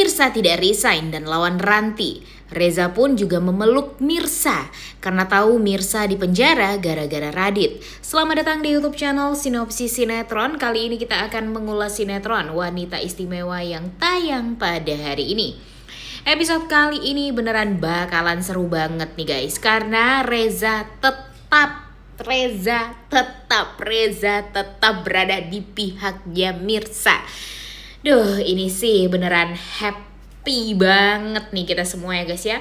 Mirsa tidak resign dan lawan Ranti. Reza pun juga memeluk Mirsa karena tahu Mirsa di penjara gara-gara Radit. Selamat datang di YouTube channel Sinopsis Sinetron. Kali ini kita akan mengulas sinetron Wanita Istimewa yang tayang pada hari ini. Episode kali ini beneran bakalan seru banget nih guys, karena Reza tetap berada di pihaknya Mirsa. Duh, ini sih beneran happy banget nih kita semua ya guys ya.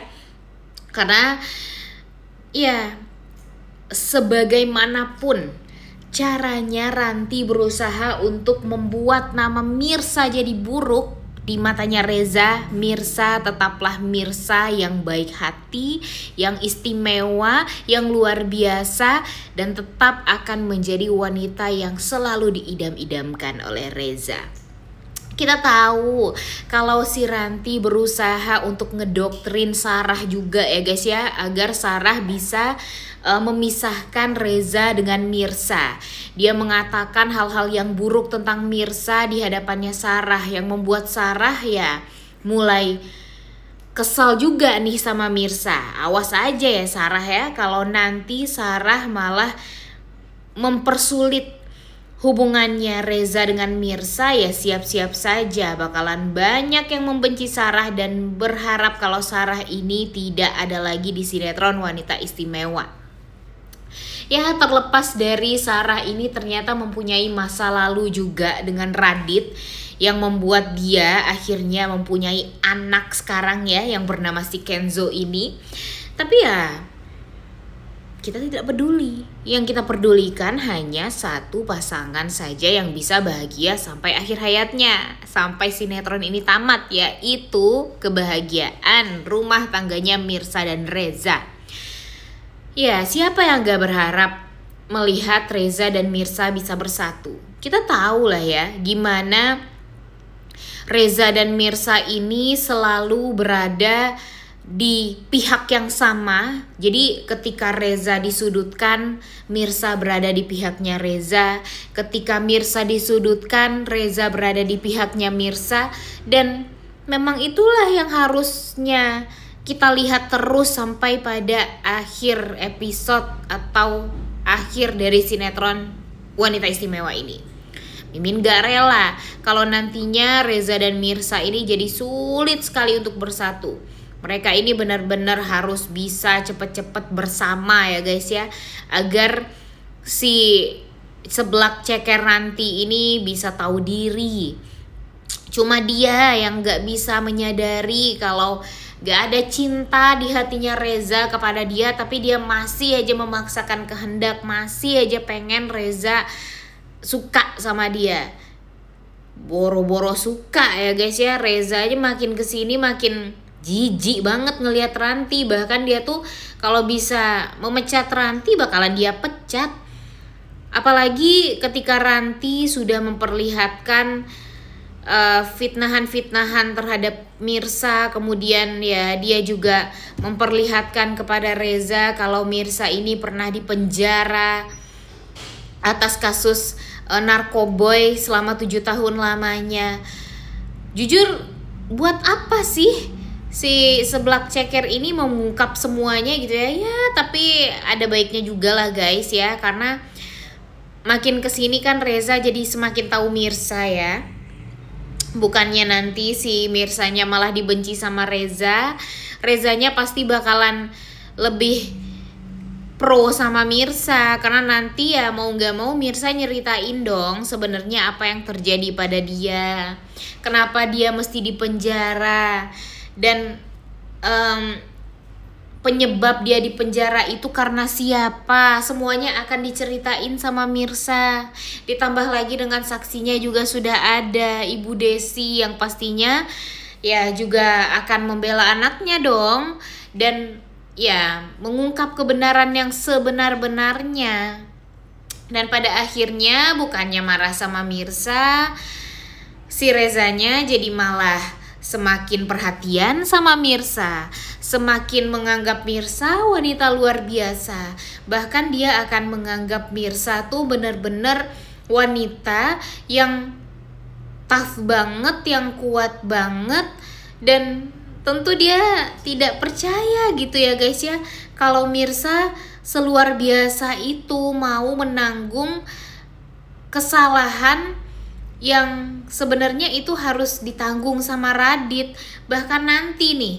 Karena ya sebagaimanapun caranya Ranti berusaha untuk membuat nama Mirsa jadi buruk di matanya Reza, Mirsa tetaplah Mirsa yang baik hati, yang istimewa, yang luar biasa, dan tetap akan menjadi wanita yang selalu diidam-idamkan oleh Reza. Kita tahu kalau si Ranti berusaha untuk ngedoktrin Sarah juga ya guys ya, agar Sarah bisa memisahkan Reza dengan Mirsa. Dia mengatakan hal-hal yang buruk tentang Mirsa di hadapannya Sarah, yang membuat Sarah ya mulai kesal juga nih sama Mirsa. Awas aja ya Sarah ya, kalau nanti Sarah malah mempersulit hubungannya Reza dengan Mirsa, ya siap-siap saja bakalan banyak yang membenci Sarah dan berharap kalau Sarah ini tidak ada lagi di sinetron Wanita Istimewa. Ya, terlepas dari Sarah ini ternyata mempunyai masa lalu juga dengan Radit yang membuat dia akhirnya mempunyai anak sekarang ya, yang bernama si Kenzo ini. Tapi ya kita tidak peduli. Yang kita pedulikan hanya satu pasangan saja yang bisa bahagia sampai akhir hayatnya, sampai sinetron ini tamat, yaitu kebahagiaan rumah tangganya Mirsa dan Reza. Ya, siapa yang gak berharap melihat Reza dan Mirsa bisa bersatu? Kita tahu lah ya gimana Reza dan Mirsa ini selalu berada di pihak yang sama. Jadi ketika Reza disudutkan, Mirsa berada di pihaknya Reza. Ketika Mirsa disudutkan, Reza berada di pihaknya Mirsa. Dan memang itulah yang harusnya kita lihat terus sampai pada akhir episode atau akhir dari sinetron Wanita Istimewa ini. Mimin gak rela kalau nantinya Reza dan Mirsa ini jadi sulit sekali untuk bersatu. Mereka ini benar-benar harus bisa cepet-cepet bersama ya guys ya, agar si seblak ceker Ranti ini bisa tahu diri. Cuma dia yang gak bisa menyadari kalau gak ada cinta di hatinya Reza kepada dia, tapi dia masih aja memaksakan kehendak, masih aja pengen Reza suka sama dia. Boro-boro suka ya guys ya. Reza aja makin kesini makin jijik banget ngelihat Ranti. Bahkan dia tuh kalau bisa memecat Ranti bakalan dia pecat. Apalagi ketika Ranti sudah memperlihatkan fitnahan-fitnahan terhadap Mirsa. Kemudian ya dia juga memperlihatkan kepada Reza kalau Mirsa ini pernah dipenjara atas kasus narkoboy selama 7 tahun lamanya. Jujur, buat apa sih si seblak ceker ini mengungkap semuanya gitu ya? Ya tapi ada baiknya juga lah guys ya, karena makin kesini kan Reza jadi semakin tahu Mirsa ya. Bukannya nanti si Mirsanya malah dibenci sama Reza, Rezanya pasti bakalan lebih pro sama Mirsa, karena nanti ya mau gak mau Mirsa nyeritain dong sebenarnya apa yang terjadi pada dia, kenapa dia mesti dipenjara, dan penyebab dia dipenjara itu karena siapa. Semuanya akan diceritain sama Mirsa. Ditambah lagi dengan saksinya juga sudah ada Ibu Desi yang pastinya ya juga akan membela anaknya dong, dan ya mengungkap kebenaran yang sebenar-benarnya. Dan pada akhirnya bukannya marah sama Mirsa, si Rezanya jadi malah semakin perhatian sama Mirsa, semakin menganggap Mirsa wanita luar biasa. Bahkan dia akan menganggap Mirsa tuh bener-bener wanita yang tough banget, yang kuat banget, Dan tentu dia tidak percaya gitu ya guys ya, kalau Mirsa seluar biasa itu mau menanggung kesalahan yang sebenarnya itu harus ditanggung sama Radit. Bahkan nanti nih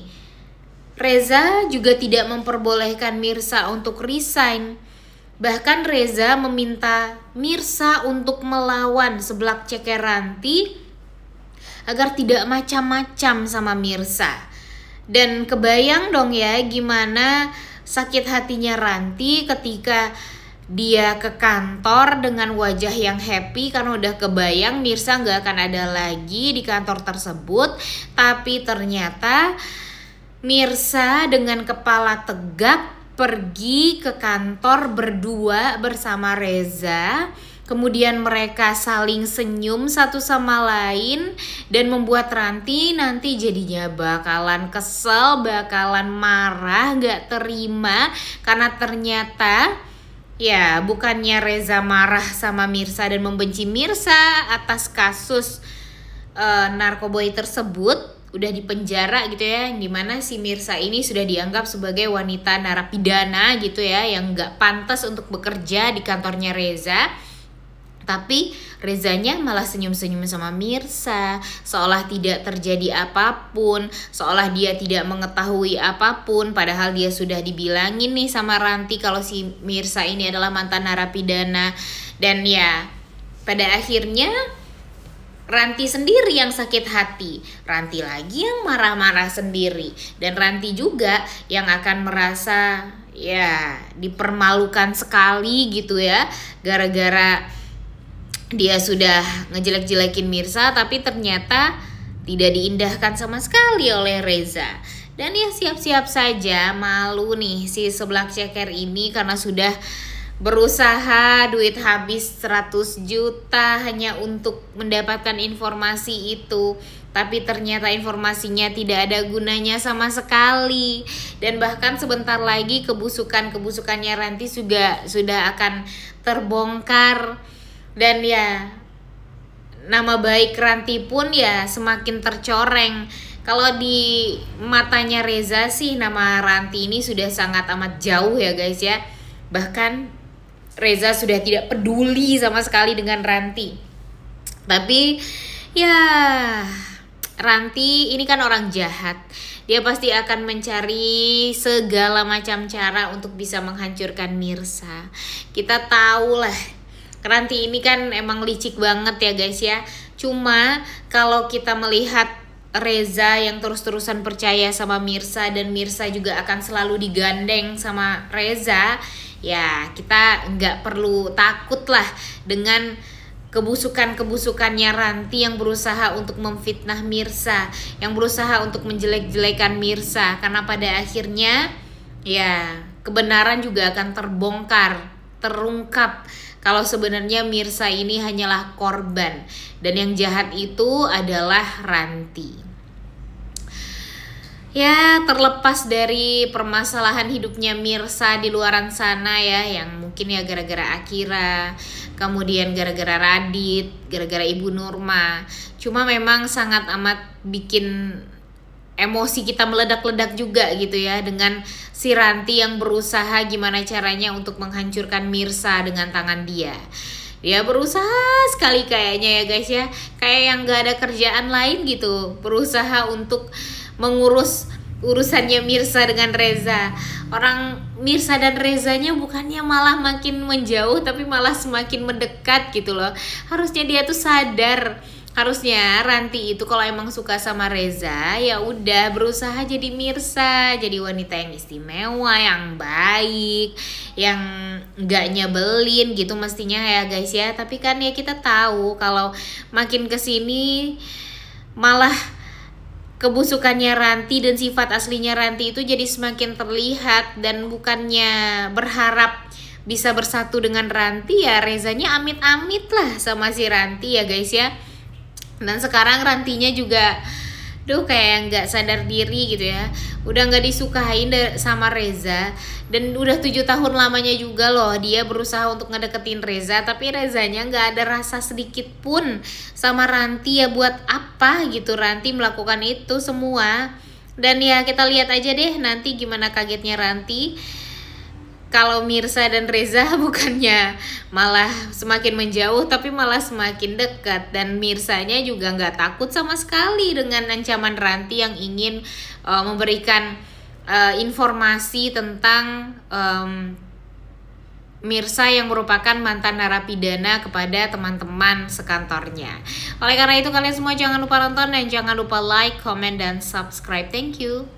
Reza juga tidak memperbolehkan Mirsa untuk resign. Bahkan Reza meminta Mirsa untuk melawan seblak ceker Ranti agar tidak macam-macam sama Mirsa. Dan kebayang dong ya gimana sakit hatinya Ranti ketika dia ke kantor dengan wajah yang happy karena udah kebayang Mirsa gak akan ada lagi di kantor tersebut. Tapi ternyata Mirsa dengan kepala tegak pergi ke kantor berdua bersama Reza. Kemudian mereka saling senyum satu sama lain dan membuat Ranti nanti jadinya bakalan kesel, bakalan marah, gak terima. Karena ternyata ya bukannya Reza marah sama Mirsa dan membenci Mirsa atas kasus narkoboy tersebut, udah dipenjara gitu ya, dimana si Mirsa ini sudah dianggap sebagai wanita narapidana gitu ya, yang gak pantas untuk bekerja di kantornya Reza. Tapi Rezanya malah senyum-senyum sama Mirsa, seolah tidak terjadi apapun, seolah dia tidak mengetahui apapun. Padahal dia sudah dibilangin nih sama Ranti kalau si Mirsa ini adalah mantan narapidana. Dan ya pada akhirnya Ranti sendiri yang sakit hati, Ranti lagi yang marah-marah sendiri, dan Ranti juga yang akan merasa ya dipermalukan sekali gitu ya, gara-gara dia sudah ngejelek-jelekin Mirsa tapi ternyata tidak diindahkan sama sekali oleh Reza. Dan ya siap-siap saja malu nih si seblak ceker ini karena sudah berusaha duit habis 100 juta hanya untuk mendapatkan informasi itu. Tapi ternyata informasinya tidak ada gunanya sama sekali. Dan bahkan sebentar lagi kebusukannya Ranti juga sudah akan terbongkar. Dan ya nama baik Ranti pun ya semakin tercoreng. Kalau di matanya Reza sih nama Ranti ini sudah sangat amat jauh ya guys ya. Bahkan Reza sudah tidak peduli sama sekali dengan Ranti. Tapi ya Ranti ini kan orang jahat. Dia pasti akan mencari segala macam cara untuk bisa menghancurkan Mirsa. Kita tahu lah Ranti ini kan emang licik banget ya guys ya. Cuma kalau kita melihat Reza yang terus-terusan percaya sama Mirsa dan Mirsa juga akan selalu digandeng sama Reza, ya kita nggak perlu takut lah dengan kebusukannya Ranti yang berusaha untuk memfitnah Mirsa, yang berusaha untuk menjelek-jelekan Mirsa. Karena pada akhirnya ya kebenaran juga akan terbongkar, terungkap kalau sebenarnya Mirsa ini hanyalah korban dan yang jahat itu adalah Ranti. Ya terlepas dari permasalahan hidupnya Mirsa di luaran sana ya, yang mungkin ya gara-gara Akira, kemudian gara-gara Radit, gara-gara Ibu Nurma. Cuma memang sangat amat bikin emosi kita meledak-ledak juga gitu ya dengan si Ranti yang berusaha gimana caranya untuk menghancurkan Mirsa dengan tangan dia. Dia berusaha sekali kayaknya ya guys ya, kayak yang gak ada kerjaan lain gitu, berusaha untuk mengurus urusannya Mirsa dengan Reza. Orang Mirsa dan Rezanya bukannya malah makin menjauh tapi malah semakin mendekat gitu loh. Harusnya dia tuh sadar, harusnya Ranti itu kalau emang suka sama Reza ya udah berusaha jadi Mirsa, jadi wanita yang istimewa, yang baik, yang nggak nyebelin gitu mestinya ya guys ya. Tapi kan ya kita tahu kalau makin kesini malah kebusukannya Ranti dan sifat aslinya Ranti itu jadi semakin terlihat. Dan bukannya berharap bisa bersatu dengan Ranti, ya Rezanya amit-amit lah sama si Ranti ya guys ya. Dan sekarang Rantinya juga Duh, kayak nggak sadar diri gitu ya. Udah nggak disukain sama Reza. Dan udah 7 tahun lamanya juga loh dia berusaha untuk ngedeketin Reza. Tapi Rezanya nggak ada rasa sedikit pun sama Ranti. Ya buat apa gitu Ranti melakukan itu semua. Dan ya kita lihat aja deh nanti gimana kagetnya Ranti kalau Mirsa dan Reza bukannya malah semakin menjauh tapi malah semakin dekat. Dan Mirsanya juga nggak takut sama sekali dengan ancaman Ranti yang ingin memberikan informasi tentang Mirsa yang merupakan mantan narapidana kepada teman-teman sekantornya. Oleh karena itu kalian semua jangan lupa nonton dan jangan lupa like, comment, dan subscribe. Thank you.